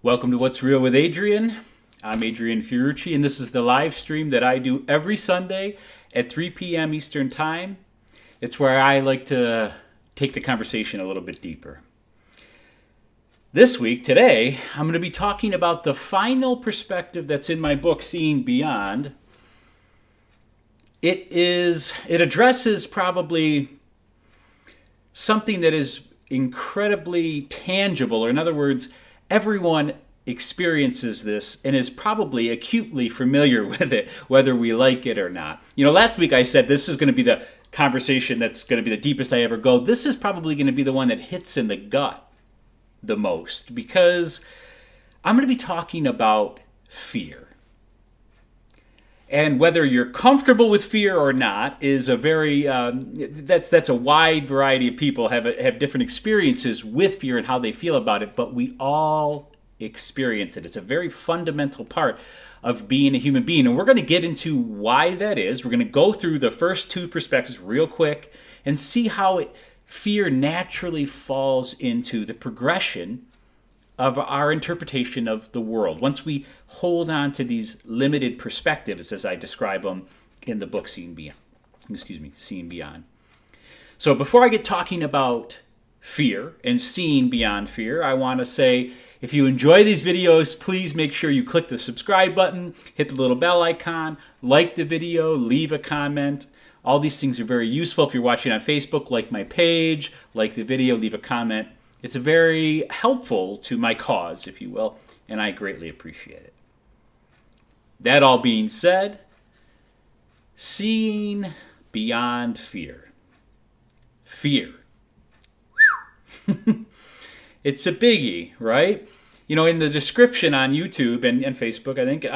Welcome to What's Real with Adrien. I'm Adrien Fiorucci, and this is the live stream that I do every Sunday at 3 p.m. Eastern Time. It's where I like to take the conversation a little bit deeper. This week, today, I'm going to be talking about the final perspective that's in my book, Seeing Beyond. It addresses probably something that is incredibly tangible, or in other words, everyone experiences this and is probably acutely familiar with it, whether we like it or not. Last week I said this is going to be the conversation that's going to be the deepest I ever go. This is probably going to be the one that hits in the gut the most, because I'm going to be talking about fear. And whether you're comfortable with fear or not is a very that's a wide variety of people have different experiences with fear and how they feel about it, but we all experience it. It's a very fundamental part of being a human being, and we're going to get into why that is. We're going to go through the first two perspectives real quick and see how fear naturally falls into the progression of our interpretation of the world. Once we hold on to these limited perspectives, as I describe them in the book Seeing Beyond. Seeing Beyond. So before I get talking about fear and seeing beyond fear, I want to say, if you enjoy these videos, please make sure you click the subscribe button, hit the little bell icon, like the video, leave a comment. All these things are very useful. If you're watching on Facebook, like my page, like the video, leave a comment. It's very helpful to my cause, if you will, and I greatly appreciate it. That all being said, seeing beyond fear. Fear. It's a biggie, right? In the description on YouTube and Facebook, I think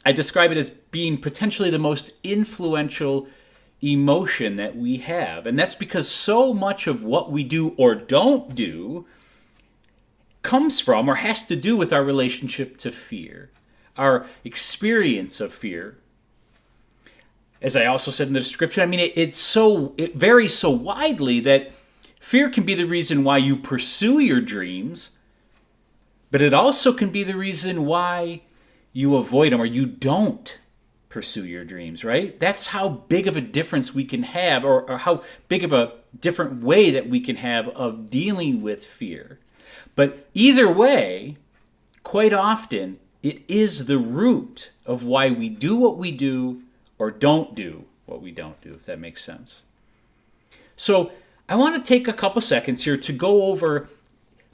I describe it as being potentially the most influential emotion that we have. And that's because so much of what we do or don't do comes from or has to do with our relationship to fear, our experience of fear. As I also said in the description, it varies so widely that fear can be the reason why you pursue your dreams, but it also can be the reason why you avoid them or you don't pursue your dreams, right? That's how big of a difference we can have, or how big of a different way that we can have of dealing with fear. But either way, quite often, it is the root of why we do what we do or don't do what we don't do, if that makes sense. So I want to take a couple seconds here to go over,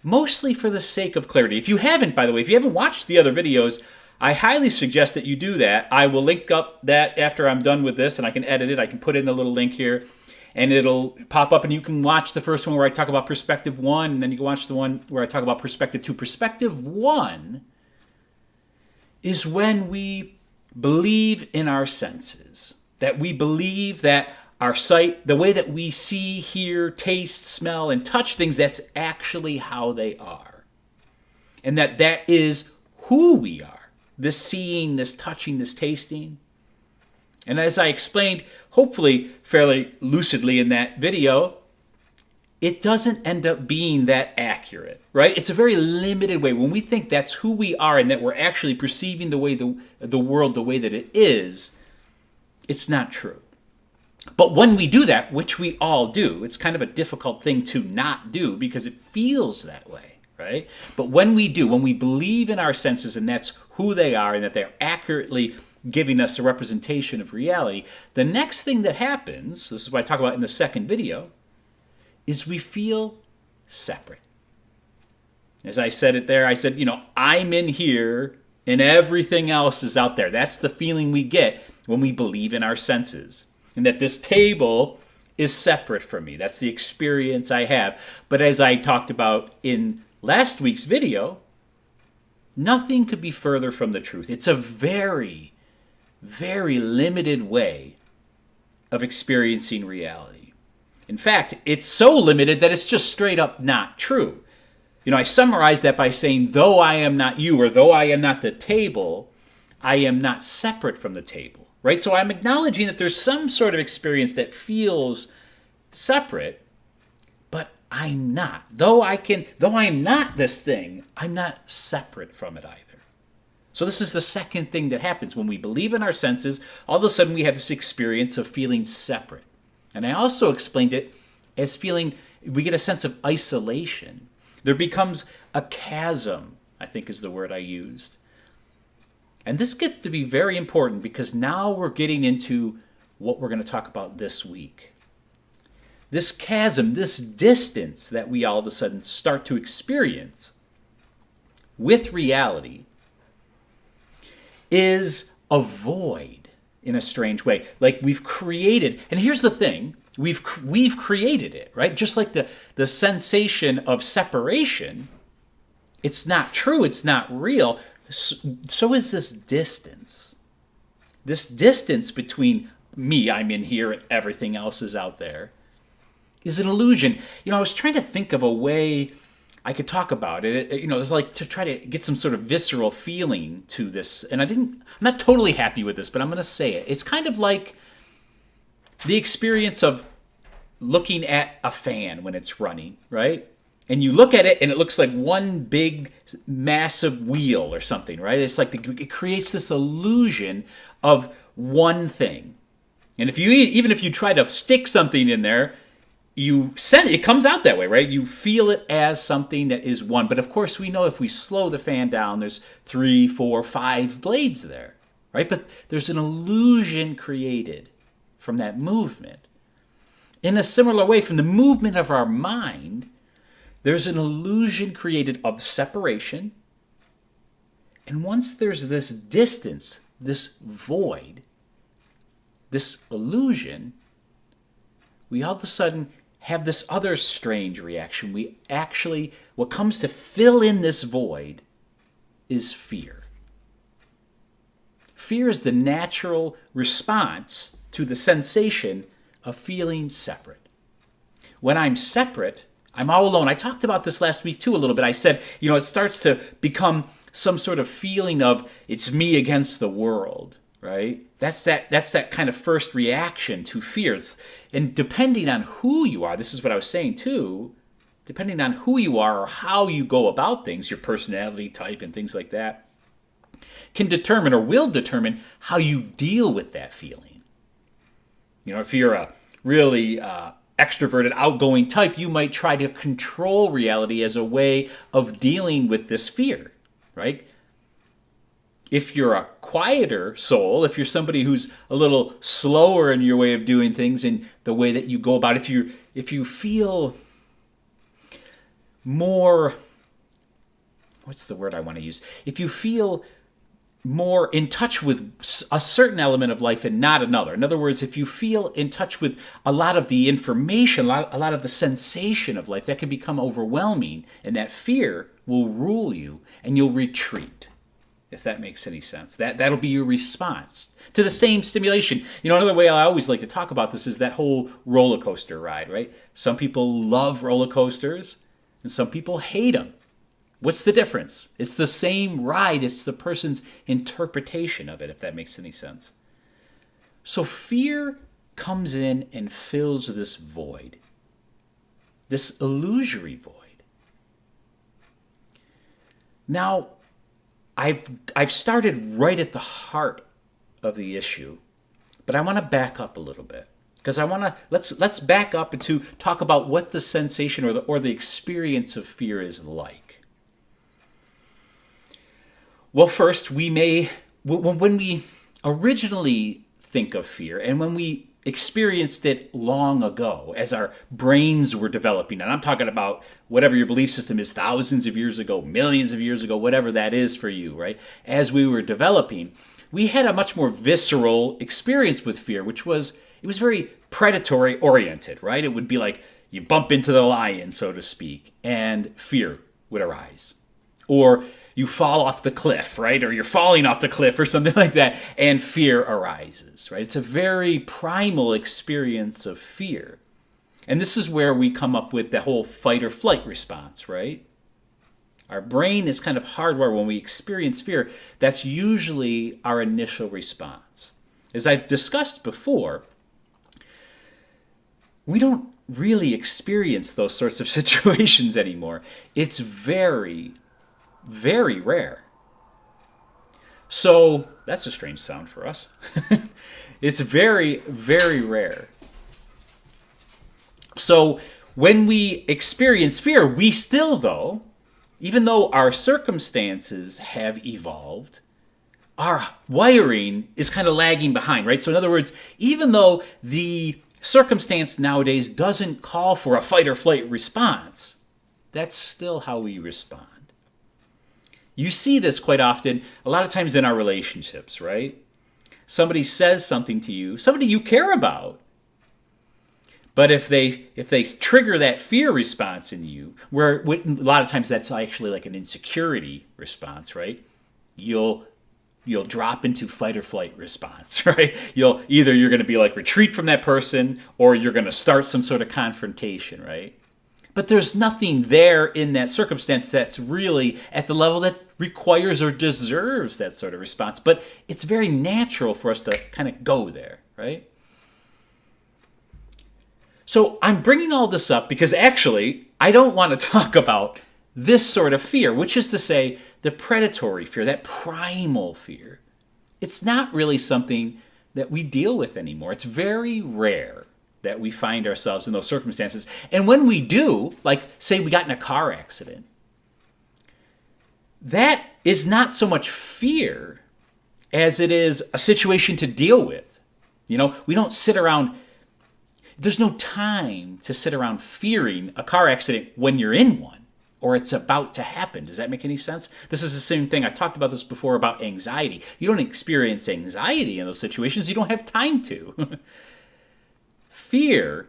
mostly for the sake of clarity. If you haven't watched the other videos, I highly suggest that you do that. I will link up that after I'm done with this, and I can edit it. I can put in the little link here, and it'll pop up, and you can watch the first one where I talk about perspective 1, and then you can watch the one where I talk about perspective 2. Perspective 1 is when we believe in our senses, that we believe that our sight, the way that we see, hear, taste, smell, and touch things, that's actually how they are. And that is who we are. This seeing, this touching, this tasting. And as I explained, hopefully fairly lucidly in that video, it doesn't end up being that accurate, right? It's a very limited way. When we think that's who we are and that we're actually perceiving the world the way that it is, it's not true. But when we do that, which we all do, it's kind of a difficult thing to not do because it feels that way, right? But when we believe in our senses and that's who they are and that they're accurately giving us a representation of reality, the next thing that happens, this is what I talk about in the second video, is we feel separate. As I said it there, I said, I'm in here and everything else is out there. That's the feeling we get when we believe in our senses. And that this table is separate from me. That's the experience I have. But as I talked about in last week's video, nothing could be further from the truth. It's a very, very limited way of experiencing reality. In fact, it's so limited that it's just straight up not true. I summarize that by saying, though I am not you, or though I am not the table, I am not separate from the table. Right? So I'm acknowledging that there's some sort of experience that feels separate, but I'm not. Though I'm not this thing, I'm not separate from it either. So this is the second thing that happens when we believe in our senses. All of a sudden we have this experience of feeling separate. And I also explained it as feeling, we get a sense of isolation. There becomes a chasm, I think is the word I used. And this gets to be very important because now we're getting into what we're going to talk about this week. This chasm, this distance that we all of a sudden start to experience with reality is a void in a strange way. Like we've created, and here's the thing, we've created it, right? Just like the sensation of separation, it's not true, it's not real. So is this distance. This distance between me, I'm in here, and everything else is out there, is an illusion. I was trying to think of a way I could talk about it. It's like to try to get some sort of visceral feeling to this. And I'm not totally happy with this, but I'm going to say it. It's kind of like the experience of looking at a fan when it's running, right? And you look at it and it looks like one big massive wheel or something, right? It's like it creates this illusion of one thing. And even if you try to stick something in there, it comes out that way, right? You feel it as something that is one. But of course, we know if we slow the fan down, there's 3, 4, 5 blades there, right? But there's an illusion created from that movement. In a similar way, from the movement of our mind, there's an illusion created of separation. And once there's this distance, this void, this illusion, we all of a sudden have this other strange reaction. What comes to fill in this void is fear. Fear is the natural response to the sensation of feeling separate. When I'm separate, I'm all alone. I talked about this last week too a little bit. I said, it starts to become some sort of feeling of it's me against the world, right? That's that kind of first reaction to fear. And depending on who you are, this is what I was saying too, depending on who you are or how you go about things, your personality type and things like that, can determine or will determine how you deal with that feeling. If you're a really extroverted, outgoing type, you might try to control reality as a way of dealing with this fear, right? If you're a quieter soul, if you're somebody who's a little slower in your way of doing things and the way that you go about it, if you feel more, what's the word I want to use? If you feel more in touch with a certain element of life and not another. In other words, if you feel in touch with a lot of the information, a lot of the sensation of life, that can become overwhelming, and that fear will rule you, and you'll retreat, if that makes any sense. That'll be your response to the same stimulation. Another way I always like to talk about this is that whole roller coaster ride, right? Some people love roller coasters, and some people hate them. What's the difference? It's the same ride. It's the person's interpretation of it, if that makes any sense. So fear comes in and fills this void, this illusory void. Now, I've started right at the heart of the issue, but I want to back up a little bit because let's back up to talk about what the sensation or the experience of fear is like. Well, first, when we originally think of fear and when we experienced it long ago as our brains were developing, and I'm talking about whatever your belief system is, thousands of years ago, millions of years ago, whatever that is for you, right? As we were developing, we had a much more visceral experience with fear, it was very predatory oriented, right? It would be like you bump into the lion, so to speak, and fear would arise. Or you fall off the cliff, right? Or you're falling off the cliff or something like that, and fear arises, right? It's a very primal experience of fear. And this is where we come up with the whole fight or flight response, right? Our brain is kind of hardwired when we experience fear. That's usually our initial response. As I've discussed before, we don't really experience those sorts of situations anymore. It's very, very rare. So that's a strange sound for us. It's very, very rare. So when we experience fear, we still, though, even though our circumstances have evolved, our wiring is kind of lagging behind, right? So in other words, even though the circumstance nowadays doesn't call for a fight or flight response, that's still how we respond. You see this quite often, a lot of times in our relationships, right? Somebody says something to you, somebody you care about, but if they trigger that fear response in you, where a lot of times that's actually like an insecurity response, right? You'll drop into fight or flight response, right? You're going to be like retreat from that person, or you're going to start some sort of confrontation, right? But there's nothing there in that circumstance that's really at the level that requires or deserves that sort of response. But it's very natural for us to kind of go there, right? So I'm bringing all this up because actually I don't want to talk about this sort of fear, which is to say the predatory fear, that primal fear. It's not really something that we deal with anymore. It's very rare that we find ourselves in those circumstances. And when we do, like say we got in a car accident, that is not so much fear as it is a situation to deal with. We don't sit around, there's no time to sit around fearing a car accident when you're in one or it's about to happen. Does that make any sense? This is the same thing. I've talked about this before about anxiety. You don't experience anxiety in those situations. You don't have time to. Fear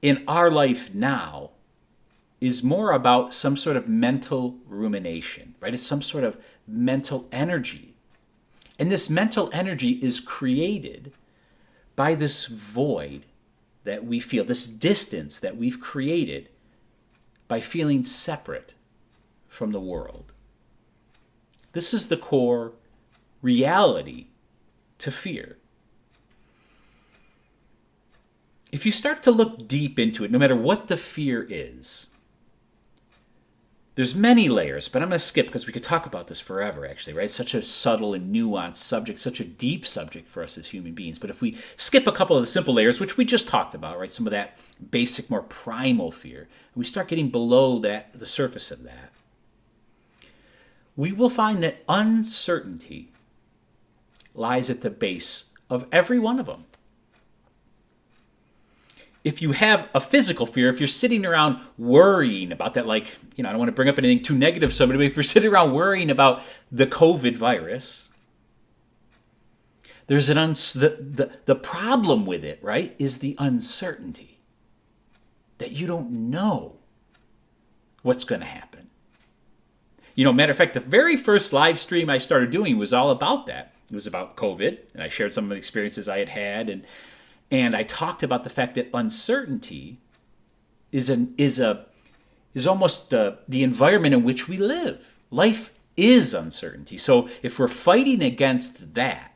in our life now is more about some sort of mental rumination, right? It's some sort of mental energy. And this mental energy is created by this void that we feel, this distance that we've created by feeling separate from the world. This is the core reality to fear. If you start to look deep into it, no matter what the fear is, there's many layers, but I'm going to skip because we could talk about this forever, actually, right? Such a subtle and nuanced subject, such a deep subject for us as human beings. But if we skip a couple of the simple layers, which we just talked about, right? Some of that basic, more primal fear, and we start getting below that, the surface of that, we will find that uncertainty lies at the base of every one of them. If you have a physical fear, if you're sitting around worrying about that, like, I don't want to bring up anything too negative to somebody, but if you're sitting around worrying about the COVID virus, there's the problem with it, right, is the uncertainty that you don't know what's going to happen. Matter of fact, the very first live stream I started doing was all about that. It was about COVID, and I shared some of the experiences I had had, and I talked about the fact that uncertainty is almost the environment in which we live. Life is uncertainty. So if we're fighting against that,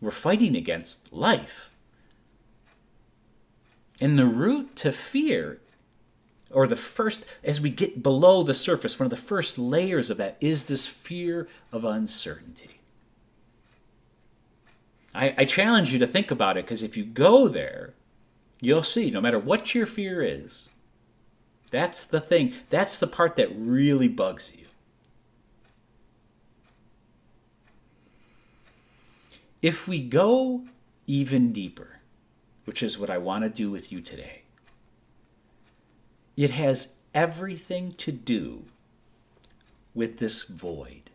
we're fighting against life. And the root to fear, or the first, as we get below the surface, one of the first layers of that is this fear of uncertainty. I challenge you to think about it, because if you go there, you'll see, no matter what your fear is, that's the thing, that's the part that really bugs you. If we go even deeper, which is what I want to do with you today, it has everything to do with this void.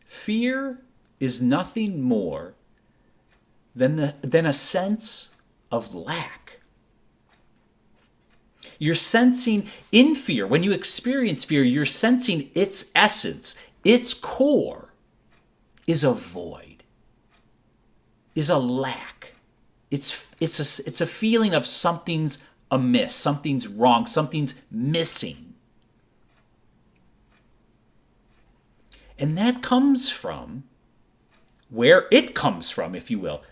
Fear is nothing more than a sense of lack. You're sensing in fear, when you experience fear, you're sensing its essence, its core is a void, is a lack. It's a feeling of something's amiss, something's wrong, something's missing. And that comes from where it comes from, if you will,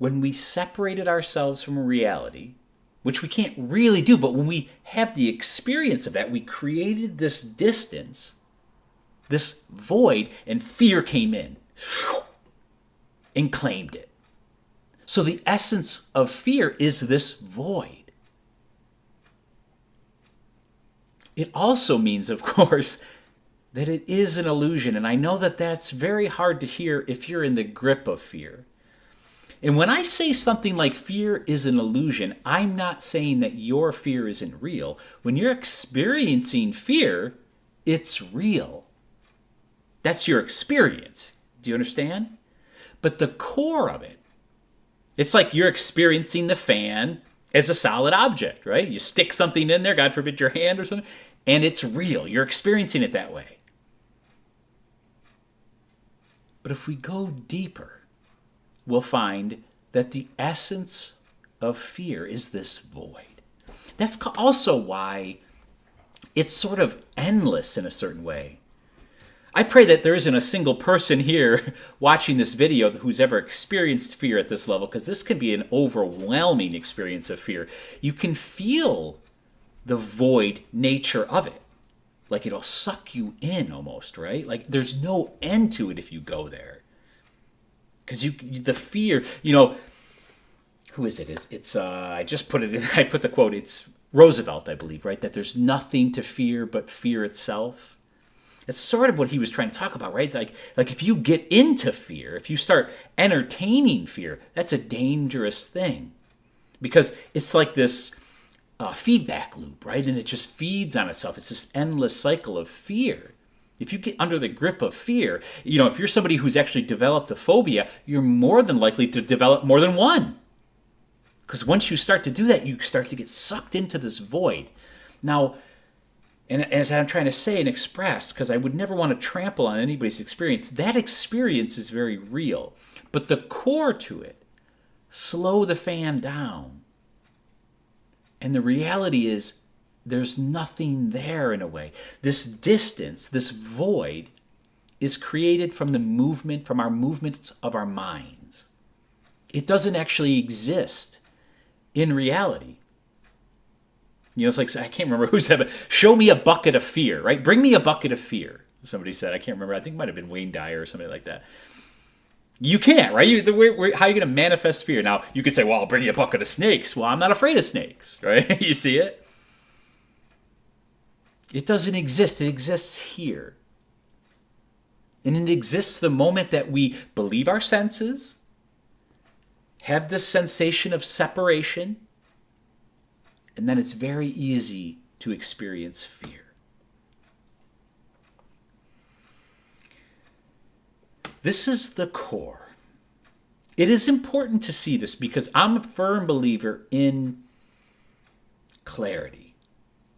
when we separated ourselves from reality, which we can't really do, but when we have the experience of that, we created this distance, this void, and fear came in and claimed it. So the essence of fear is this void. It also means, of course, that it is an illusion. And I know that that's very hard to hear if you're in the grip of fear. And when I say something like fear is an illusion, I'm not saying that your fear isn't real. When you're experiencing fear, it's real. That's your experience. Do you understand? But the core of it, it's like you're experiencing the fan as a solid object, right? You stick something in there, God forbid your hand or something, and it's real. You're experiencing it that way. But if we go deeper, we'll find that the essence of fear is this void. That's also why it's sort of endless in a certain way. I pray that there isn't a single person here watching this video who's ever experienced fear at this level, because this can be an overwhelming experience of fear. You can feel the void nature of it. Like it'll suck you in almost, right? Like there's no end to it if you go there. Because the fear, who is it? It's I just put it in, I put the quote, it's Roosevelt, I believe, right? That there's nothing to fear but fear itself. It's sort of what he was trying to talk about, right? Like if you get into fear, if you start entertaining fear, that's a dangerous thing. Because it's like this feedback loop, right? And it just feeds on itself. It's this endless cycle of fear. If you get under the grip of fear, if you're somebody who's actually developed a phobia, you're more than likely to develop more than one. Because once you start to do that, you start to get sucked into this void. Now, and as I'm trying to say and express, because I would never want to trample on anybody's experience, that experience is very real. But the core to it, slow the fan down. And the reality is, there's nothing there in a way. This distance, this void, is created from our movements of our minds. It doesn't actually exist in reality. It's like, I can't remember who said it. Show me a bucket of fear, right? Bring me a bucket of fear. Somebody said, I can't remember. I think it might have been Wayne Dyer or something like that. You can't, right? How are you going to manifest fear? Now, you could say, well, I'll bring you a bucket of snakes. Well, I'm not afraid of snakes, right? You see it? It doesn't exist. It exists here. And it exists the moment that we believe our senses, have this sensation of separation, and then it's very easy to experience fear. This is the core. It is important to see this because I'm a firm believer in clarity.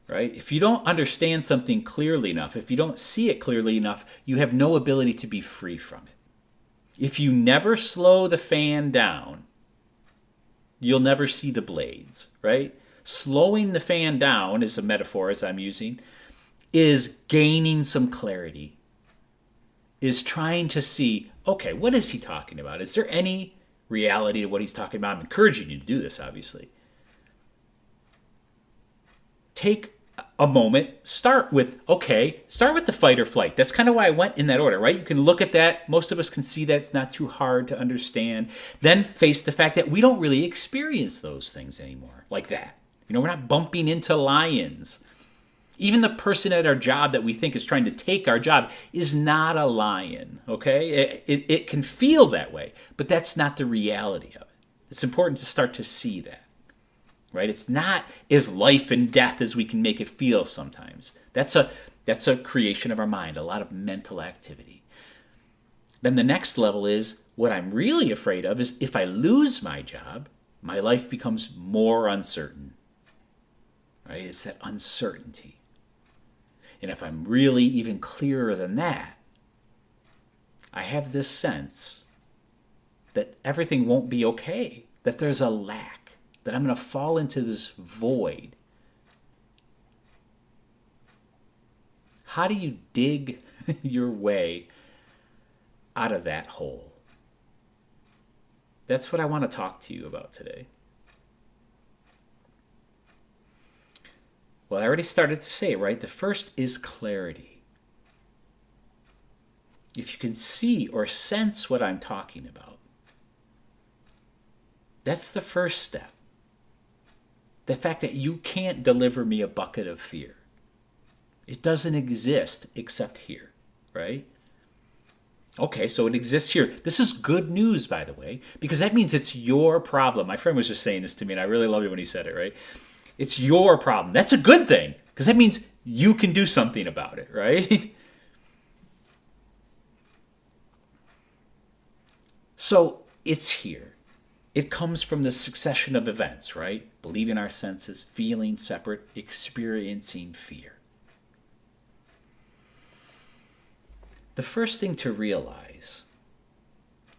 Right? If you don't understand something clearly enough, if you don't see it clearly enough, you have no ability to be free from it. If you never slow the fan down, you'll never see the blades, right? Slowing the fan down is a metaphor as I'm using, is gaining some clarity, is trying to see, okay, what is he talking about? Is there any reality to what he's talking about? I'm encouraging you to do this, obviously. Take a moment, start with the fight or flight. That's kind of why I went in that order, right? You can look at that. Most of us can see that. It's not too hard to understand. Then face the fact that we don't really experience those things anymore like that. We're not bumping into lions. Even the person at our job that we think is trying to take our job is not a lion, okay? It can feel that way, but that's not the reality of it. It's important to start to see that. Right? It's not as life and death as we can make it feel sometimes. That's a creation of our mind, a lot of mental activity. Then the next level is, what I'm really afraid of is if I lose my job, my life becomes more uncertain. Right? It's that uncertainty. And if I'm really even clearer than that, I have this sense that everything won't be okay, that there's a lack, that I'm going to fall into this void. How do you dig your way out of that hole? That's what I want to talk to you about today. Well, I already started to say, right? The first is clarity. If you can see or sense what I'm talking about, that's the first step. The fact that you can't deliver me a bucket of fear. It doesn't exist except here, right? Okay, so it exists here. This is good news, by the way, because that means it's your problem. My friend was just saying this to me, and I really loved it when he said it, right? It's your problem. That's a good thing, because that means you can do something about it, right? So it's here. It comes from the succession of events, right? Believing our senses, feeling separate, experiencing fear. The first thing to realize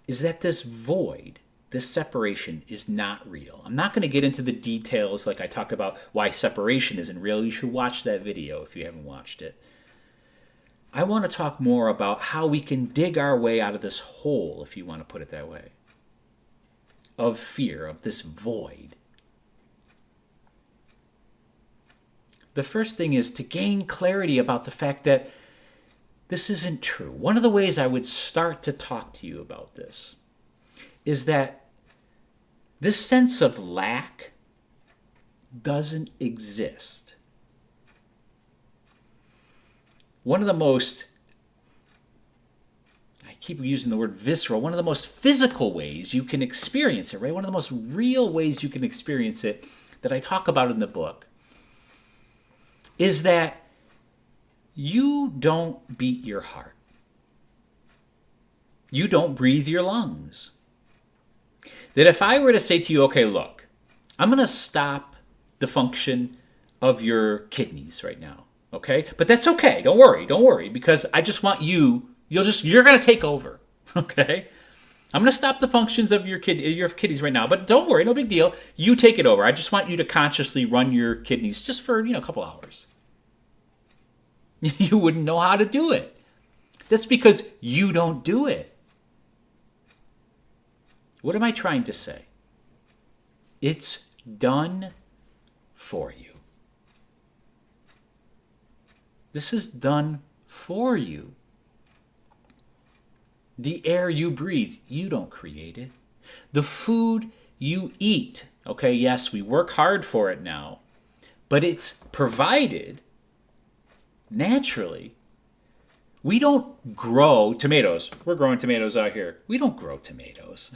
is that this void, this separation, is not real. I'm not going to get into the details like I talked about why separation isn't real. You should watch that video if you haven't watched it. I want to talk more about how we can dig our way out of this hole, if you want to put it that way, of fear, of this void. The first thing is to gain clarity about the fact that this isn't true. One of the ways I would start to talk to you about this is that this sense of lack doesn't exist. One of the most, I keep using the word visceral, one of the most physical ways you can experience it, right? One of the most real ways you can experience it that I talk about in the book is that you don't beat your heart. You don't breathe your lungs. That if I were to say to you, okay, look, I'm going to stop the function of your kidneys right now, okay? But that's okay. Don't worry, because I just want you're going to take over, okay? I'm going to stop the functions of your kidneys right now, but don't worry, no big deal. You take it over. I just want you to consciously run your kidneys just for, a couple hours. You wouldn't know how to do it. That's because you don't do it. What am I trying to say? It's done for you. This is done for you. The air you breathe, you don't create it. The food you eat, okay, yes, we work hard for it now, but it's provided naturally. We don't grow tomatoes. We're growing tomatoes out here. We don't grow tomatoes,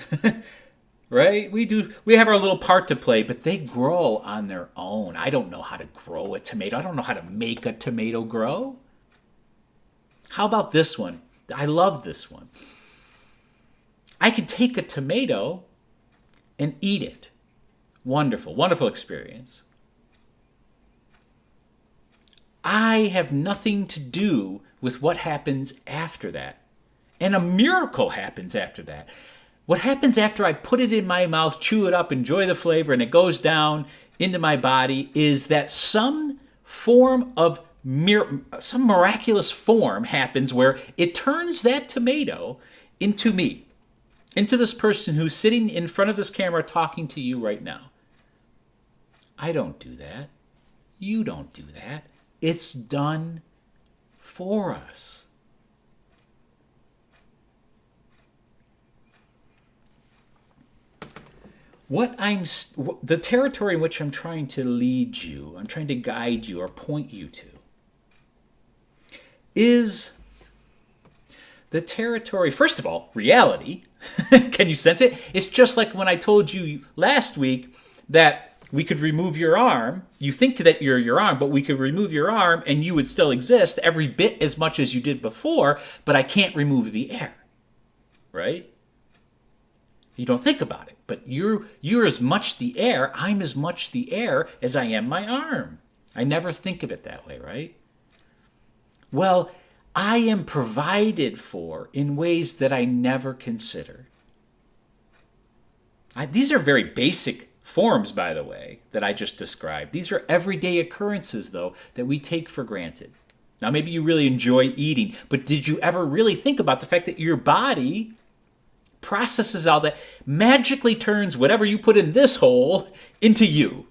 right? We have our little part to play, but they grow on their own. I don't know how to grow a tomato. I don't know how to make a tomato grow. How about this one? I love this one. I can take a tomato and eat it. Wonderful, wonderful experience. I have nothing to do with what happens after that. And a miracle happens after that. What happens after I put it in my mouth, chew it up, enjoy the flavor, and it goes down into my body is that some miraculous form happens where it turns that tomato into me, into this person who's sitting in front of this camera talking to you right now. I don't do that. You don't do that. It's done for us. The territory in which I'm trying to lead you, I'm trying to guide you or point you to, is the territory, first of all, reality. Can you sense it? It's just like when I told you last week that we could remove your arm. You think that you're your arm, but we could remove your arm and you would still exist every bit as much as you did before, but I can't remove the air, right? You don't think about it, but you're as much the air, I'm as much the air as I am my arm. I never think of it that way, right? Well, I am provided for in ways that I never consider. These are very basic forms, by the way, that I just described. These are everyday occurrences, though, that we take for granted. Now, maybe you really enjoy eating, but did you ever really think about the fact that your body processes all that, magically turns whatever you put in this hole into you.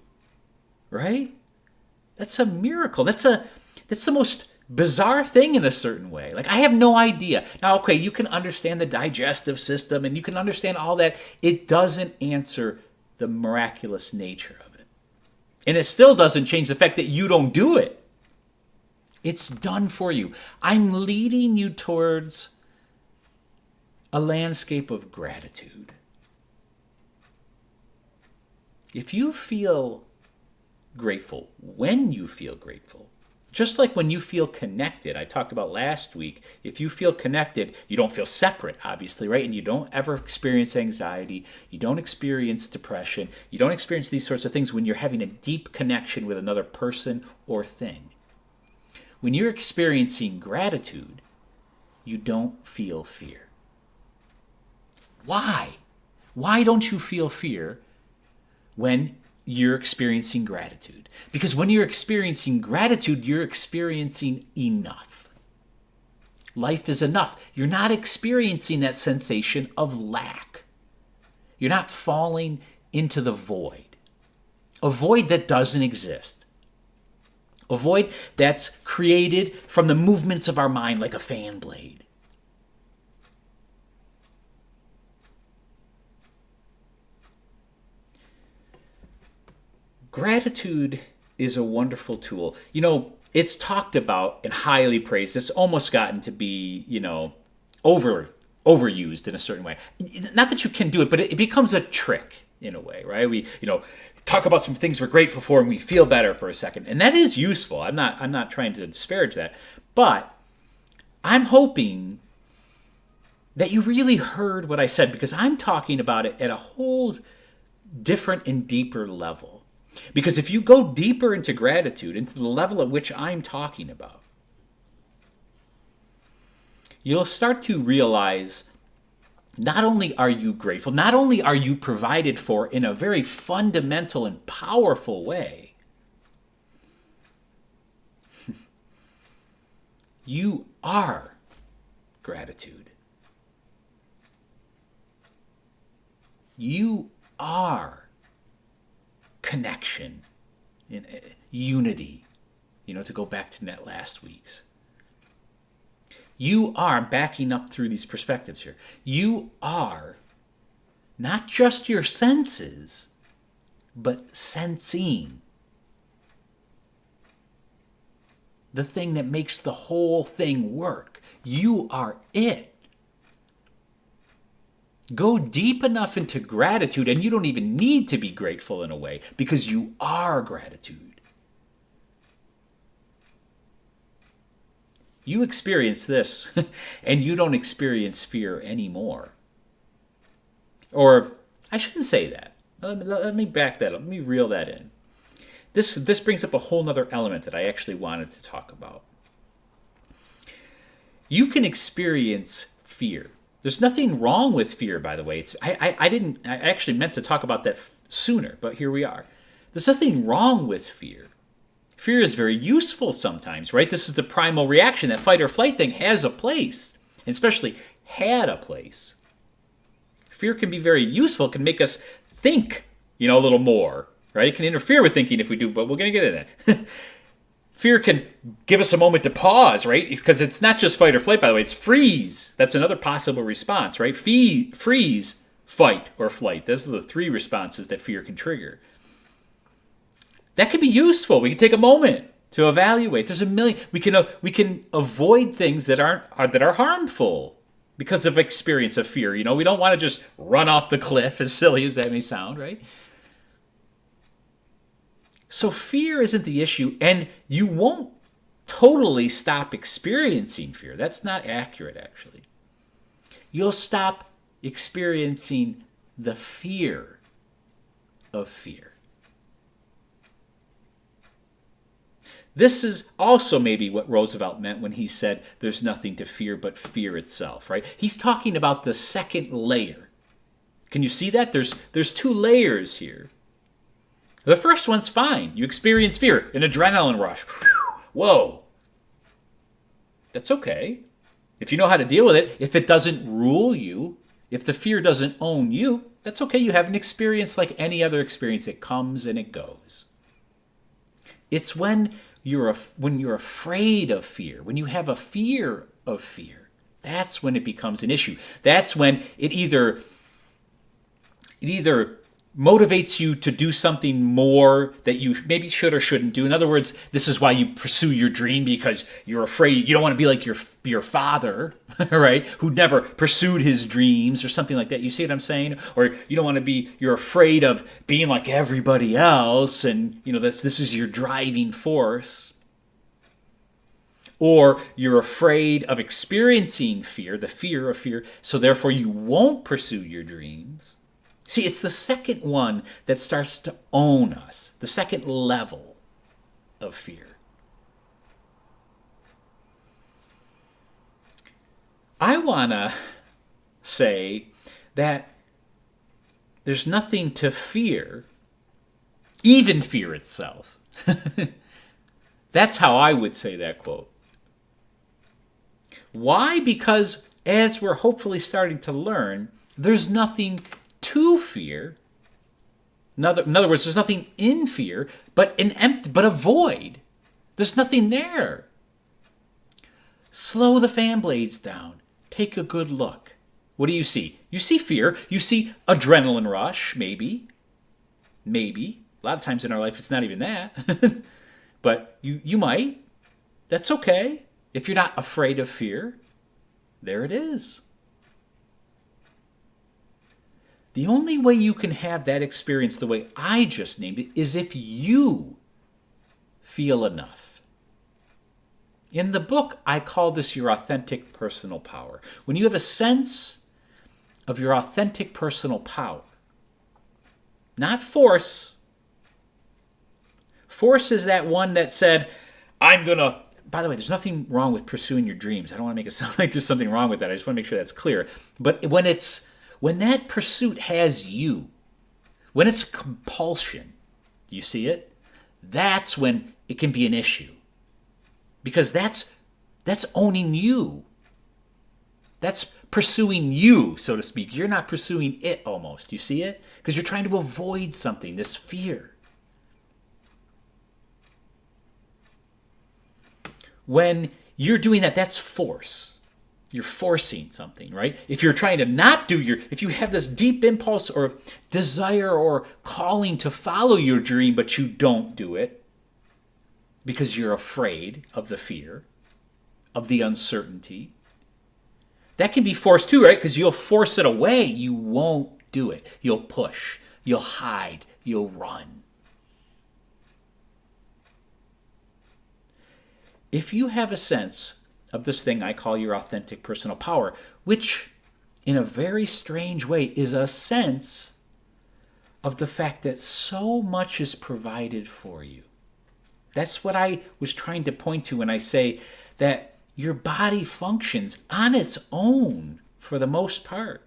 Right? That's a miracle. That's the most bizarre thing in a certain way. Like, I have no idea. Now, okay, you can understand the digestive system and you can understand all that. It doesn't answer the miraculous nature of it. And it still doesn't change the fact that you don't do it. It's done for you. I'm leading you towards a landscape of gratitude. If you feel grateful, when you feel grateful, just like when you feel connected, I talked about last week, if you feel connected, you don't feel separate, obviously, right? And you don't ever experience anxiety, you don't experience depression, you don't experience these sorts of things when you're having a deep connection with another person or thing. When you're experiencing gratitude, you don't feel fear. Why? Why don't you feel fear when you're experiencing gratitude? Because when you're experiencing gratitude, you're experiencing enough. Life is enough. You're not experiencing that sensation of lack. You're not falling into the void. A void that doesn't exist. A void that's created from the movements of our mind like a fan blade. Gratitude is a wonderful tool. You know, it's talked about and highly praised. It's almost gotten to be, overused in a certain way. Not that you can do it, but it becomes a trick in a way, right? We, talk about some things we're grateful for and we feel better for a second. And that is useful. I'm not trying to disparage that. But I'm hoping that you really heard what I said, because I'm talking about it at a whole different and deeper level. Because if you go deeper into gratitude, into the level at which I'm talking about, you'll start to realize not only are you grateful, not only are you provided for in a very fundamental and powerful way, you are gratitude. You are connection, unity, to go back to that last week's. You are, backing up through these perspectives here, you are not just your senses, but sensing. The thing that makes the whole thing work. You are it. Go deep enough into gratitude, and you don't even need to be grateful in a way, because you are gratitude. You experience this, and you don't experience fear anymore. Or, I shouldn't say that. Let me back that up. Let me reel that in. This brings up a whole other element that I actually wanted to talk about. You can experience fear. There's nothing wrong with fear, by the way. I actually meant to talk about that sooner, but here we are. There's nothing wrong with fear. Fear is very useful sometimes, right? This is the primal reaction. That fight or flight thing has a place, and especially had a place. Fear can be very useful. It can make us think, a little more, right? It can interfere with thinking if we do, but we're going to get into that. Fear can give us a moment to pause, right? Because it's not just fight or flight, by the way. It's freeze. That's another possible response, right? Freeze, fight, or flight. Those are the three responses that fear can trigger. That can be useful. We can take a moment to evaluate. There's a million. We can avoid things that are harmful because of experience of fear. We don't want to just run off the cliff, as silly as that may sound, right? So fear isn't the issue, and you won't totally stop experiencing fear. That's not accurate, actually. You'll stop experiencing the fear of fear. This is also maybe what Roosevelt meant when he said there's nothing to fear but fear itself, right? He's talking about the second layer. Can you see that? There's two layers here. The first one's fine. You experience fear, an adrenaline rush. Whoa. That's okay. If you know how to deal with it, if it doesn't rule you, If the fear doesn't own you, that's okay. You have an experience like any other experience. It comes and it goes. It's when you're afraid of fear, when you have a fear of fear, that's when it becomes an issue. That's when it either motivates you to do something more that you maybe should or shouldn't do. In other words, this is why you pursue your dream, because you're afraid. You don't want to be like your father, right? Who never pursued his dreams or something like that. You see what I'm saying? Or you don't want to be. You're afraid of being like everybody else, and this is your driving force. Or you're afraid of experiencing fear, the fear of fear, so therefore you won't pursue your dreams. See, it's the second one that starts to own us, the second level of fear. I want to say that there's nothing to fear, even fear itself. That's how I would say that quote. Why? Because as we're hopefully starting to learn, there's nothing to fear. In other words, there's nothing in fear, but a void. There's nothing there. Slow the fan blades down. Take a good look. What do you see? You see fear. You see adrenaline rush, maybe. Maybe. A lot of times in our life, it's not even that. But you might. That's okay. If you're not afraid of fear, there it is. The only way you can have that experience the way I just named it is if you feel enough. In the book, I call this your authentic personal power. When you have a sense of your authentic personal power, not force. Force is that one that said, I'm going to... By the way, there's nothing wrong with pursuing your dreams. I don't want to make it sound like there's something wrong with that. I just want to make sure that's clear. But when that pursuit has you, when it's compulsion, do you see it? That's when it can be an issue. Because that's owning you. That's pursuing you, so to speak. You're not pursuing it almost. You see it? Because you're trying to avoid something, this fear. When you're doing that, that's force. You're forcing something, right? If you're trying to if you have this deep impulse or desire or calling to follow your dream, but you don't do it because you're afraid of the fear, of the uncertainty, that can be force too, right? Because you'll force it away. You won't do it. You'll push. You'll hide. You'll run. If you have a sense of this thing I call your authentic personal power, which in a very strange way is a sense of the fact that so much is provided for you. That's what I was trying to point to when I say that your body functions on its own for the most part.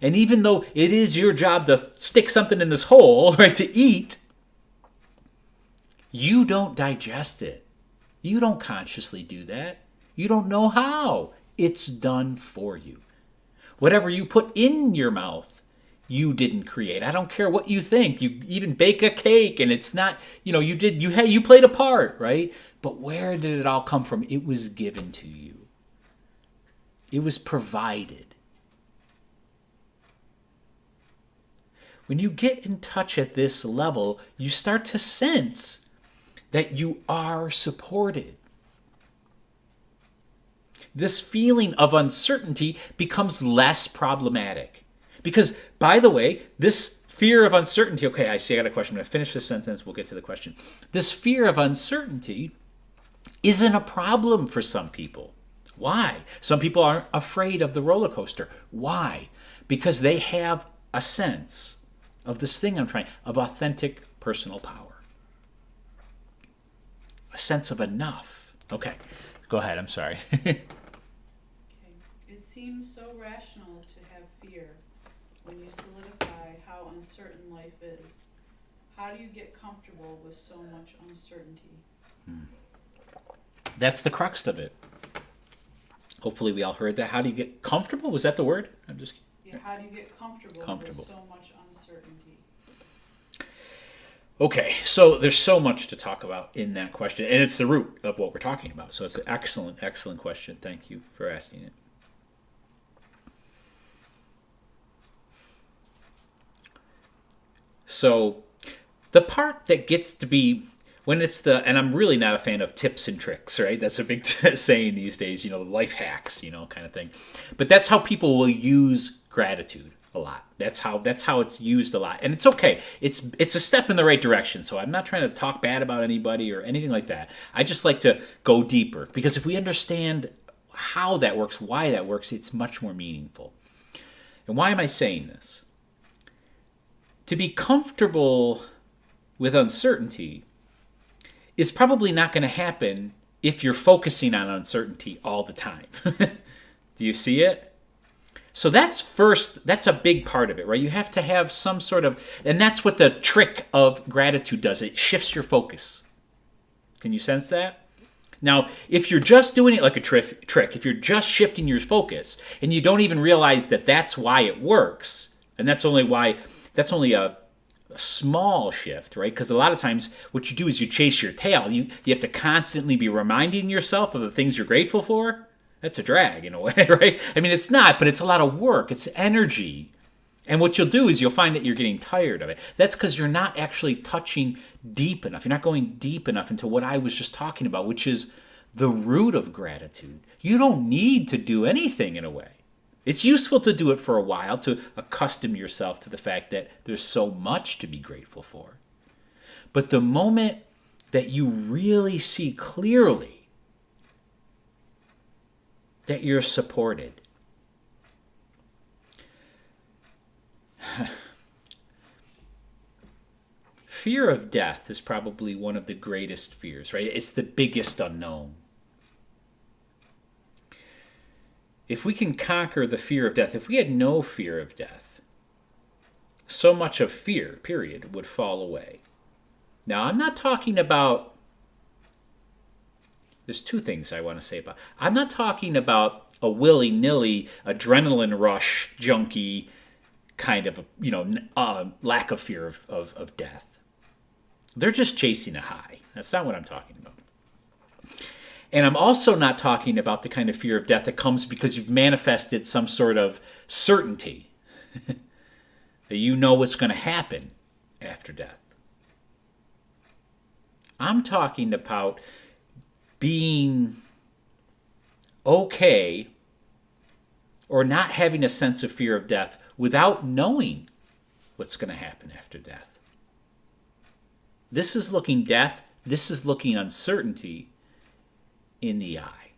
And even though it is your job to stick something in this hole, right, to eat, you don't digest it. You don't consciously do that. You don't know how. It's done for you. Whatever you put in your mouth, you didn't create. I don't care what you think. You even bake a cake and it's not, you played a part, right? But where did it all come from? It was given to you. It was provided. When you get in touch at this level, you start to sense that you are supported. This feeling of uncertainty becomes less problematic. Because, by the way, this fear of uncertainty, okay, I see I got a question. I'm going to finish this sentence. We'll get to the question. This fear of uncertainty isn't a problem for some people. Why? Some people aren't afraid of the roller coaster. Why? Because they have a sense of this thing of authentic personal power. A sense of enough. Okay, go ahead. I'm sorry. Okay. It seems so rational to have fear when you solidify how uncertain life is. How do you get comfortable with so much uncertainty? That's the crux of it. Hopefully we all heard that. How do you get comfortable? Was that the word? I'm just Yeah, how do you get comfortable, Comfortable. with so much uncertainty? Okay, so there's so much to talk about in that question, and it's the root of what we're talking about. So it's an excellent, excellent question. Thank you for asking it. So the part that gets to be when it's and I'm really not a fan of tips and tricks, right? That's a big saying these days, life hacks, kind of thing. But that's how people will use gratitude a lot. That's how it's used a lot, and it's okay. It's a step in the right direction. So I'm not trying to talk bad about anybody or anything like that. I just like to go deeper because if we understand how that works, why that works, it's much more meaningful. And why am I saying this? To be comfortable with uncertainty is probably not going to happen if you're focusing on uncertainty all the time. Do you see it? So that's a big part of it, right? You have to have some sort of, and that's what the trick of gratitude does. It shifts your focus. Can you sense that? Now, if you're just doing it like a trick, if you're just shifting your focus and you don't even realize that that's why it works, and that's only a small shift, right? Because a lot of times what you do is you chase your tail. You have to constantly be reminding yourself of the things you're grateful for. That's a drag in a way, right? I mean, it's not, but it's a lot of work. It's energy. And what you'll do is you'll find that you're getting tired of it. That's because you're not actually touching deep enough. You're not going deep enough into what I was just talking about, which is the root of gratitude. You don't need to do anything in a way. It's useful to do it for a while to accustom yourself to the fact that there's so much to be grateful for. But the moment that you really see clearly that you're supported, fear of death is probably one of the greatest fears, right? It's the biggest unknown. If we can conquer the fear of death, if we had no fear of death, so much of fear, period, would fall away. Now, I'm not talking about, there's two things I want to say about. I'm not talking about a willy-nilly adrenaline rush junkie kind of, lack of fear of death. They're just chasing a high. That's not what I'm talking about. And I'm also not talking about the kind of fear of death that comes because you've manifested some sort of certainty that you know what's going to happen after death. I'm talking about being okay or not having a sense of fear of death without knowing what's going to happen after death. This is looking death, this is looking uncertainty in the eye.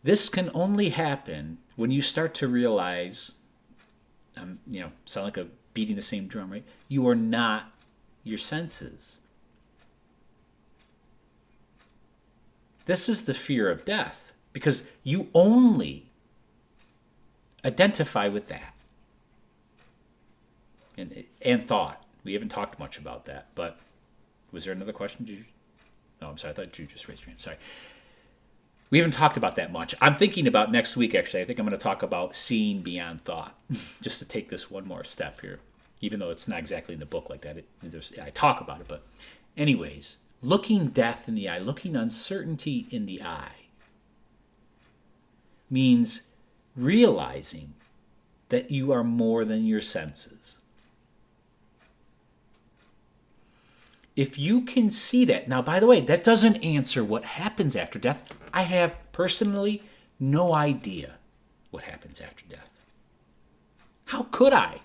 This can only happen when you start to realize, sound like a beating the same drum, right? You are not your senses. This is the fear of death because you only identify with that. And thought. We haven't talked much about that, but was there another question? No, I'm sorry. I thought you just raised your hand. Sorry. We haven't talked about that much. I'm thinking about next week, actually. I think I'm going to talk about seeing beyond thought, just to take this one more step here, even though it's not exactly in the book like that. I talk about it, but anyways, looking death in the eye, looking uncertainty in the eye means realizing that you are more than your senses. If you can see that, now, by the way, that doesn't answer what happens after death. I have personally no idea what happens after death. How could I?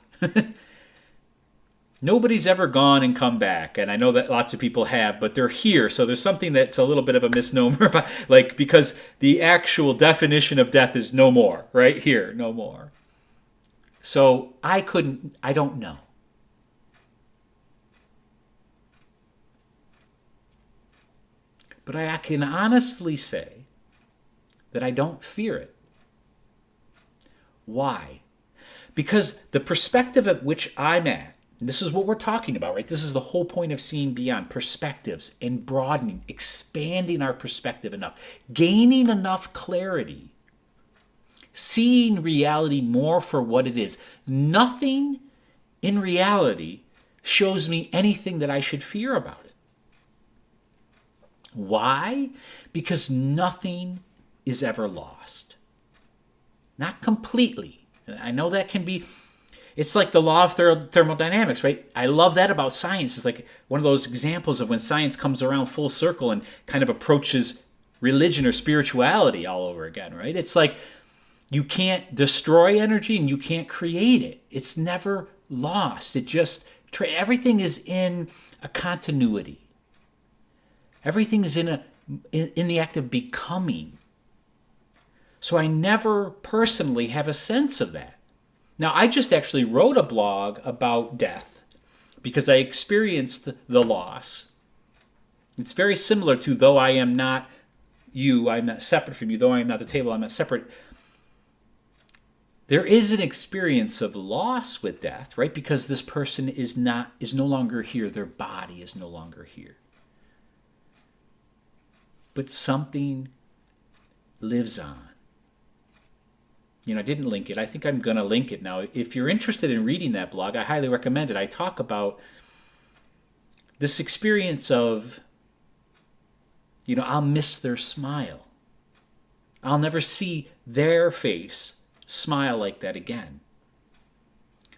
Nobody's ever gone and come back, and I know that lots of people have, but they're here, so there's something that's a little bit of a misnomer, because the actual definition of death is no more, right? Here, no more. So I don't know. But I can honestly say that I don't fear it. Why? Because the perspective at which I'm at And this is what we're talking about, right? This is the whole point of seeing beyond perspectives and broadening, expanding our perspective enough, gaining enough clarity, seeing reality more for what it is. Nothing in reality shows me anything that I should fear about it. Why? Because nothing is ever lost. Not completely. I know that can be, it's like the law of thermodynamics, right? I love that about science. It's like one of those examples of when science comes around full circle and kind of approaches religion or spirituality all over again, right? It's like you can't destroy energy and you can't create it. It's never lost. It just, everything is in a continuity. Everything is in the act of becoming. So I never personally have a sense of that. Now, I just actually wrote a blog about death because I experienced the loss. It's very similar to though I am not you, I'm not separate from you, though I am not the table, I'm not separate. There is an experience of loss with death, right? Because this person is no longer here. Their body is no longer here. But something lives on. I didn't link it. I think I'm going to link it now. If you're interested in reading that blog, I highly recommend it. I talk about this experience of, I'll miss their smile. I'll never see their face smile like that again.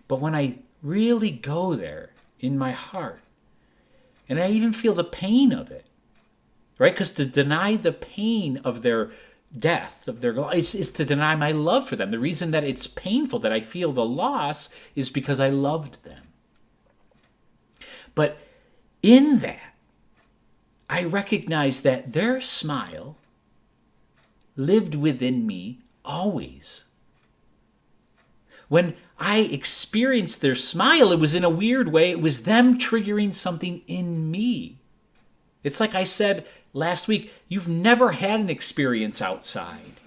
But when I really go there in my heart, and I even feel the pain of it, right? Because to deny the pain of their death, of their is to deny my love for them. The reason that it's painful, that I feel the loss, is because I loved them. But in that, I recognize that their smile lived within me always. When I experienced their smile, it was in a weird way. It was them triggering something in me. It's like I said last week, you've never had an experience outside.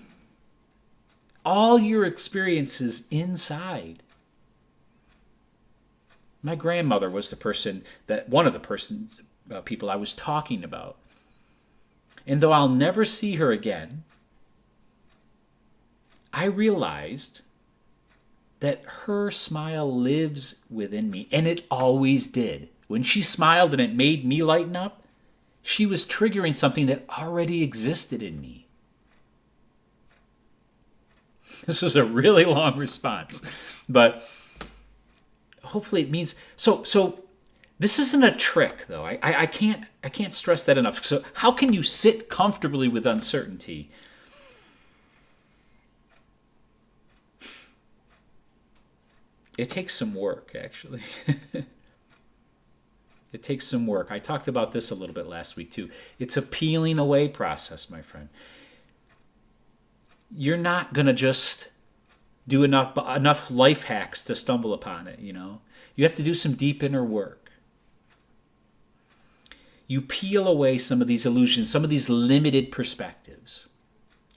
All your experience is inside. My grandmother was one of the people I was talking about. And though I'll never see her again, I realized that her smile lives within me, and it always did. When she smiled and it made me lighten up, she was triggering something that already existed in me. This was a really long response, but hopefully it means so. This isn't a trick, though. I can't stress that enough. So how can you sit comfortably with uncertainty? It takes some work, actually. It takes some work. I talked about this a little bit last week, too. It's a peeling away process, my friend. You're not going to just do enough life hacks to stumble upon it, You have to do some deep inner work. You peel away some of these illusions, some of these limited perspectives.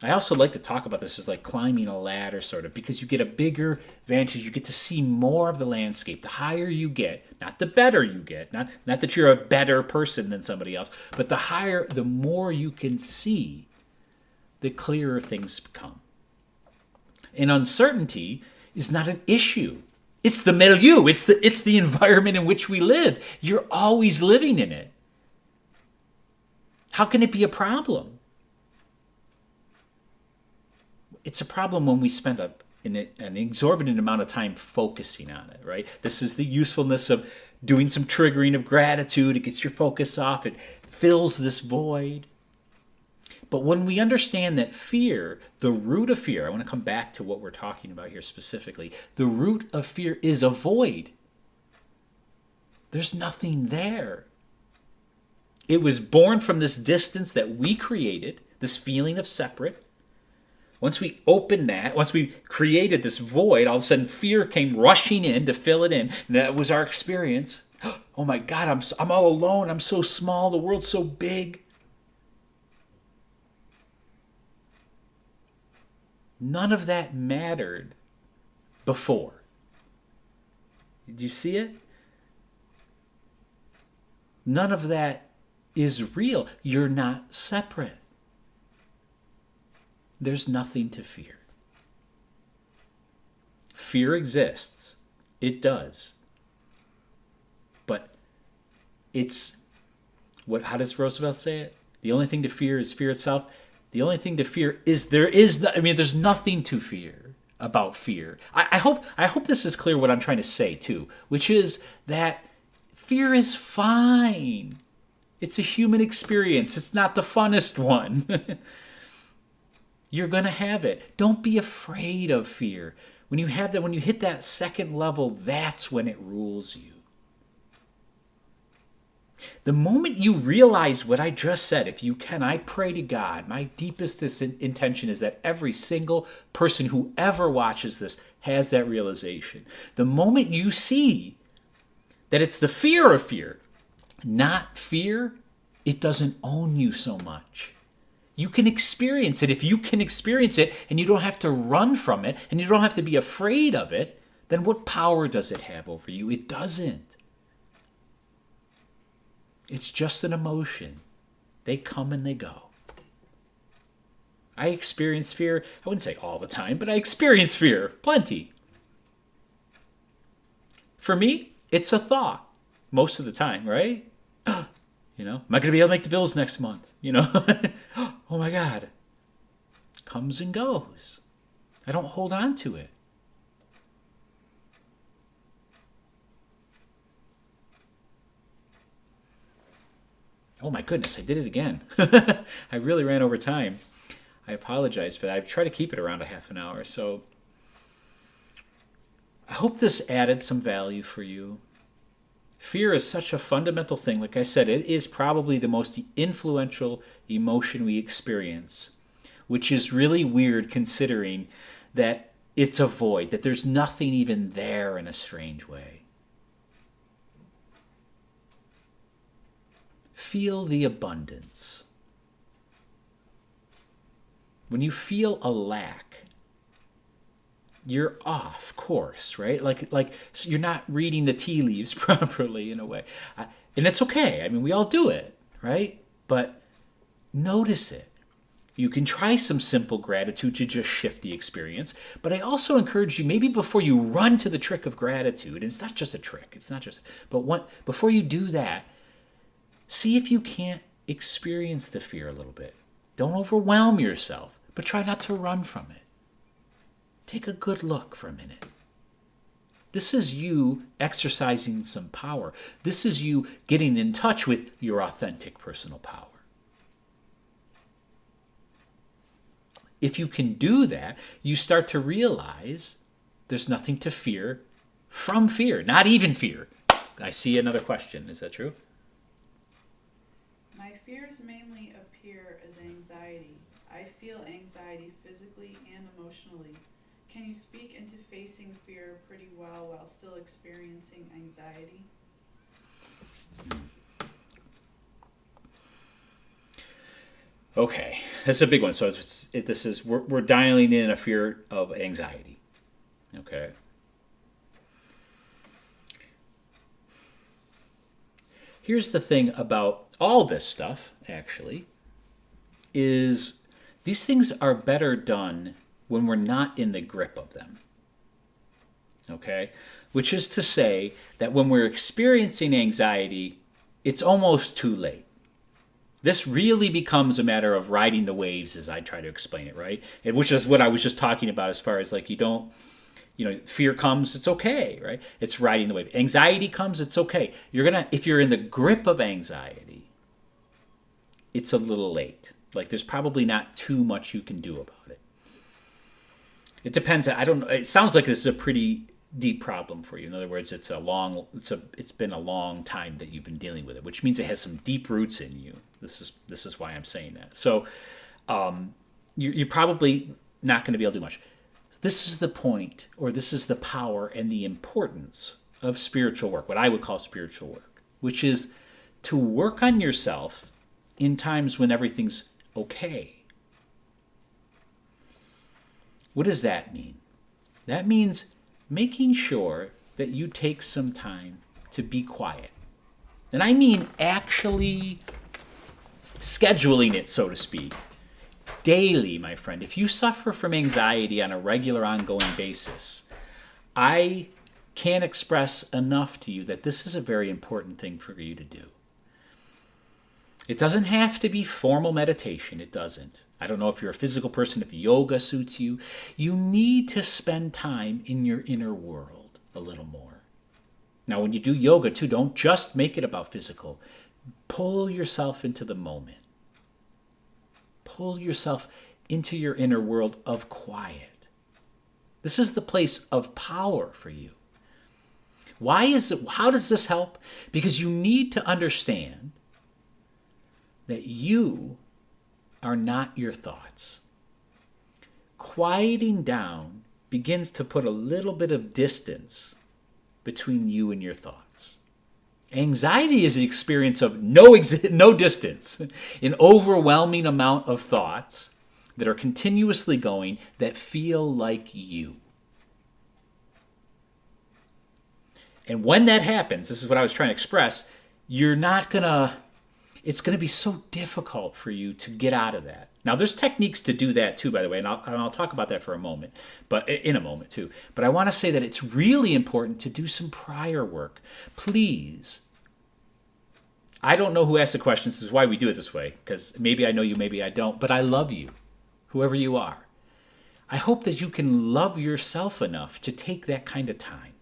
I also like to talk about this as like climbing a ladder, sort of, because you get a bigger vantage. You get to see more of the landscape. The higher you get, not the better you get, not that you're a better person than somebody else, but the more you can see, the clearer things become. And uncertainty is not an issue. It's the milieu. It's the environment in which we live. You're always living in it. How can it be a problem? It's a problem when we spend an exorbitant amount of time focusing on it, right? This is the usefulness of doing some triggering of gratitude. It gets your focus off. It fills this void. But when we understand that fear, the root of fear, I want to come back to what we're talking about here specifically. The root of fear is a void. There's nothing there. It was born from this distance that we created, this feeling of separate. Once we opened that, once we created this void, all of a sudden fear came rushing in to fill it in. And that was our experience. Oh my God, I'm all alone. I'm so small. The world's so big. None of that mattered before. Did you see it? None of that is real. You're not separate. There's nothing to fear. Fear exists. It does. But it's how does Roosevelt say it? The only thing to fear is fear itself. The only thing to fear is there's nothing to fear about fear. I hope this is clear what I'm trying to say too, which is that fear is fine. It's a human experience. It's not the funnest one. You're going to have it. Don't be afraid of fear. When you hit that second level, that's when it rules you. The moment you realize what I just said, if you can, I pray to God, my deepest intention is that every single person who ever watches this has that realization. The moment you see that it's the fear of fear, not fear, it doesn't own you so much. You can experience it. If you can experience it and you don't have to run from it and you don't have to be afraid of it, then what power does it have over you? It doesn't. It's just an emotion. They come and they go. I experience fear, I wouldn't say all the time, but I experience fear plenty. For me, it's a thought most of the time, right? Am I going to be able to make the bills next month? Oh my God. Comes and goes. I don't hold on to it. Oh my goodness, I did it again. I really ran over time. I apologize for that. I try to keep it around a half an hour. So I hope this added some value for you. Fear is such a fundamental thing. Like I said, it is probably the most influential emotion we experience, which is really weird considering that it's a void, that there's nothing even there in a strange way. Feel the abundance. When you feel a lack, you're off course, right? Like so you're not reading the tea leaves properly in a way. And it's okay. I mean, we all do it, right? But notice it. You can try some simple gratitude to just shift the experience. But I also encourage you, maybe before you run to the trick of gratitude, and it's not just a trick, before you do that, see if you can't experience the fear a little bit. Don't overwhelm yourself, but try not to run from it. Take a good look for a minute. This is you exercising some power. This is you getting in touch with your authentic personal power. If you can do that, you start to realize there's nothing to fear from fear, not even fear. I see another question. Is that true? My fears mainly appear as anxiety. I feel anxiety physically and emotionally. Can you speak into facing fear pretty well while still experiencing anxiety? Okay, that's a big one. So we're dialing in a fear of anxiety. Okay. Here's the thing about all this stuff, actually, is these things are better done when we're not in the grip of them. Okay? Which is to say that when we're experiencing anxiety, it's almost too late. This really becomes a matter of riding the waves, as I try to explain it, right? And which is what I was just talking about as far as like fear comes, it's okay, right? It's riding the wave. Anxiety comes, it's okay. If you're in the grip of anxiety, it's a little late. Like there's probably not too much you can do about it. It depends. I don't know. It sounds like this is a pretty deep problem for you. In other words, it's been a long time that you've been dealing with it, which means it has some deep roots in you. This is why I'm saying that. So you're probably not going to be able to do much. This is the point, or this is the power and the importance of spiritual work, what I would call spiritual work, which is to work on yourself in times when everything's okay. What does that mean? That means making sure that you take some time to be quiet. And I mean actually scheduling it, so to speak. Daily, my friend. If you suffer from anxiety on a regular, ongoing basis, I can't express enough to you that this is a very important thing for you to do. It doesn't have to be formal meditation. It doesn't. I don't know if you're a physical person, if yoga suits you. You need to spend time in your inner world a little more. Now, when you do yoga, too, don't just make it about physical. Pull yourself into the moment. Pull yourself into your inner world of quiet. This is the place of power for you. Why is it? How does this help? Because you need to understand that you are not your thoughts. Quieting down begins to put a little bit of distance between you and your thoughts. Anxiety is an experience of no distance, an overwhelming amount of thoughts that are continuously going that feel like you. And when that happens, this is what I was trying to express, it's going to be so difficult for you to get out of that. Now, there's techniques to do that too, by the way, and I'll talk about that for a moment, but in a moment too. But I want to say that it's really important to do some prior work. Please. I don't know who asked the questions. This is why we do it this way, because maybe I know you, maybe I don't, but I love you, whoever you are. I hope that you can love yourself enough to take that kind of time.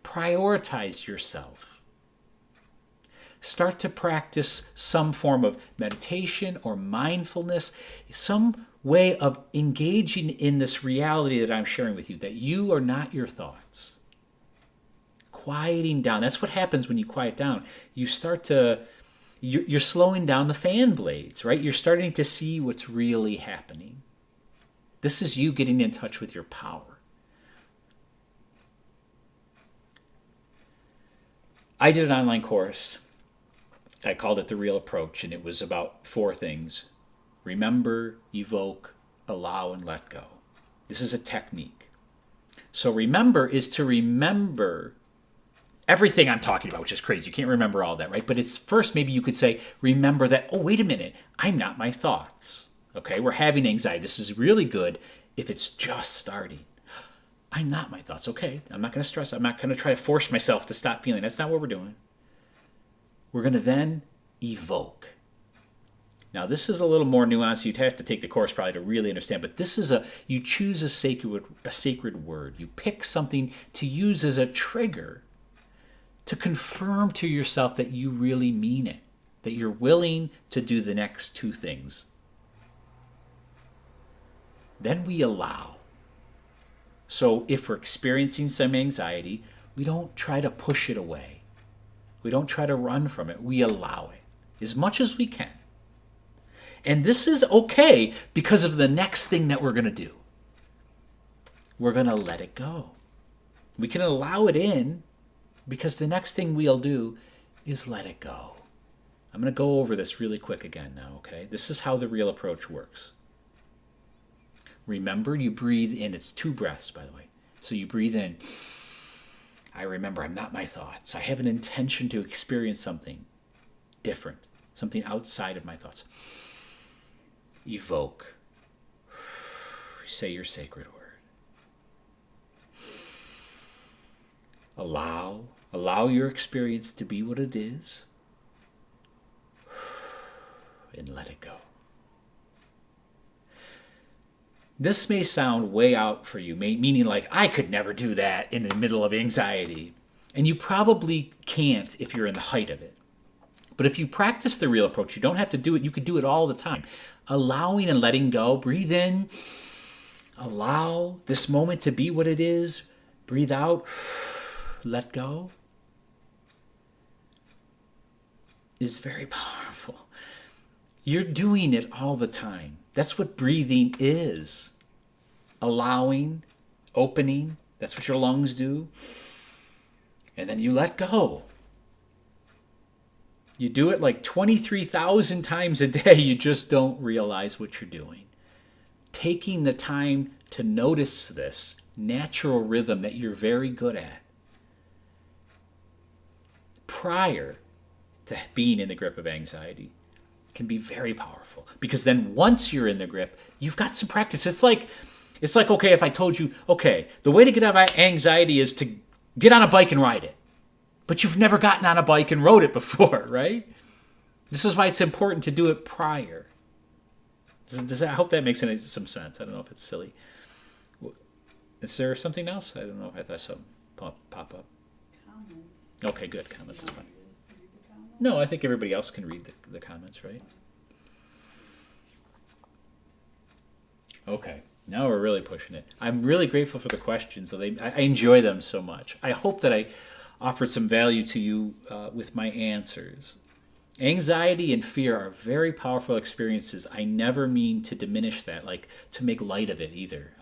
Prioritize yourself. Start to practice some form of meditation or mindfulness, some way of engaging in this reality that I'm sharing with you, that you are not your thoughts. Quieting down. That's what happens when you quiet down. You're slowing down the fan blades, right? You're starting to see what's really happening. This is you getting in touch with your power. I did an online course. I called it The Real Approach, and it was about 4 things. Remember, evoke, allow, and let go. This is a technique. So remember is to remember everything I'm talking about, which is crazy. You can't remember all that, right? But it's first, maybe you could say, remember that, oh, wait a minute, I'm not my thoughts. Okay, we're having anxiety. This is really good if it's just starting. I'm not my thoughts. Okay, I'm not going to stress. I'm not going to try to force myself to stop feeling. That's not what we're doing. We're going to then evoke. Now, this is a little more nuanced. You'd have to take the course probably to really understand, but this is you choose a sacred word. You pick something to use as a trigger to confirm to yourself that you really mean it, that you're willing to do the next 2 things. Then we allow. So if we're experiencing some anxiety, we don't try to push it away. We don't try to run from it. We allow it as much as we can. And this is okay because of the next thing that we're going to do. We're going to let it go. We can allow it in because the next thing we'll do is let it go. I'm going to go over this really quick again now, okay? This is how the real approach works. Remember, you breathe in. It's 2 breaths, by the way. So you breathe in. I remember I'm not my thoughts. I have an intention to experience something different, something outside of my thoughts. Evoke. Say your sacred word. Allow your experience to be what it is. And let it go. This may sound way out for you, meaning like, I could never do that in the middle of anxiety. And you probably can't if you're in the height of it. But if you practice the real approach, you don't have to do it. You could do it all the time. Allowing and letting go. Breathe in. Allow this moment to be what it is. Breathe out. Let go. Is very powerful. You're doing it all the time. That's what breathing is. Allowing, opening. That's what your lungs do. And then you let go. You do it like 23,000 times a day. You just don't realize what you're doing. Taking the time to notice this natural rhythm that you're very good at. prior to being in the grip of anxiety can be very powerful, because then once you're in the grip, you've got some practice. It's like, okay, if I told you, okay, the way to get out of anxiety is to get on a bike and ride it. But you've never gotten on a bike and rode it before, right? This is why it's important to do it prior. I hope that makes some sense. I don't know if it's silly. Is there something else? I don't know if I thought something pop up. Comments. Okay, good. Comments is You fine. want me to read the comments? No, I think everybody else can read the comments, right? Okay, now we're really pushing it. I'm really grateful for the questions. I enjoy them so much. I hope that I offered some value to you with my answers. Anxiety and fear are very powerful experiences. I never mean to diminish that, like to make light of it either.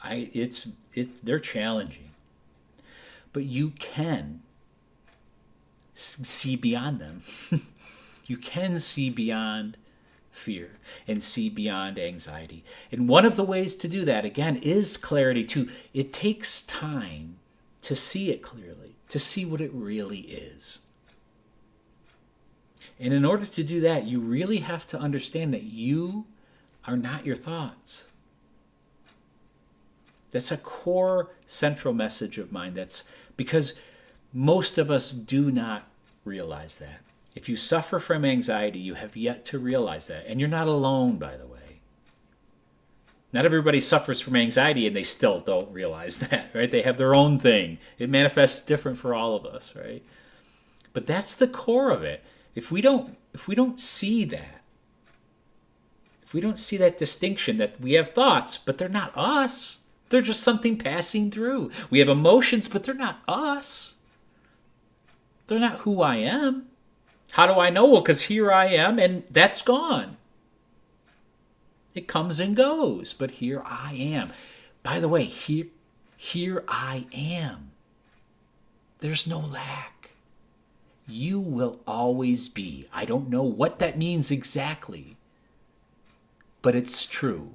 They're challenging. But you can see beyond them. You can see beyond fear and see beyond anxiety. And one of the ways to do that, again, is clarity too. It takes time to see it clearly, to see what it really is. And in order to do that, you really have to understand that you are not your thoughts. That's a core central message of mine. That's because most of us do not realize that. If you suffer from anxiety, you have yet to realize that. And you're not alone, by the way. Not everybody suffers from anxiety and they still don't realize that, right? They have their own thing. It manifests different for all of us, right? But that's the core of it. If we don't see that, if we don't see that distinction that we have thoughts, but they're not us. They're just something passing through. We have emotions, but they're not us. They're not who I am. How do I know? Well, because here I am, and that's gone. It comes and goes, but here I am. By the way, here I am. There's no lack. You will always be. I don't know what that means exactly, but it's true.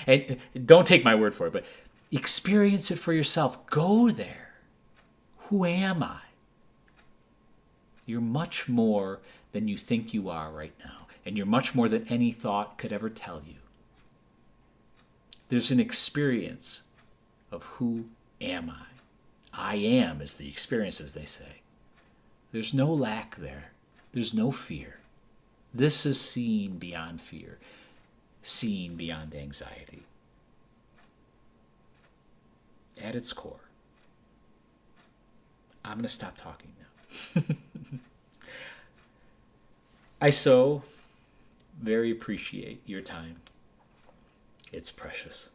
And don't take my word for it, but experience it for yourself. Go there. Who am I? You're much more than you think you are right now, and you're much more than any thought could ever tell you. There's an experience of who am I. I am is the experience, as they say. There's no lack there. There's no fear. This is seeing beyond fear, seeing beyond anxiety. At its core. I'm going to stop talking now. I so very appreciate your time. It's precious.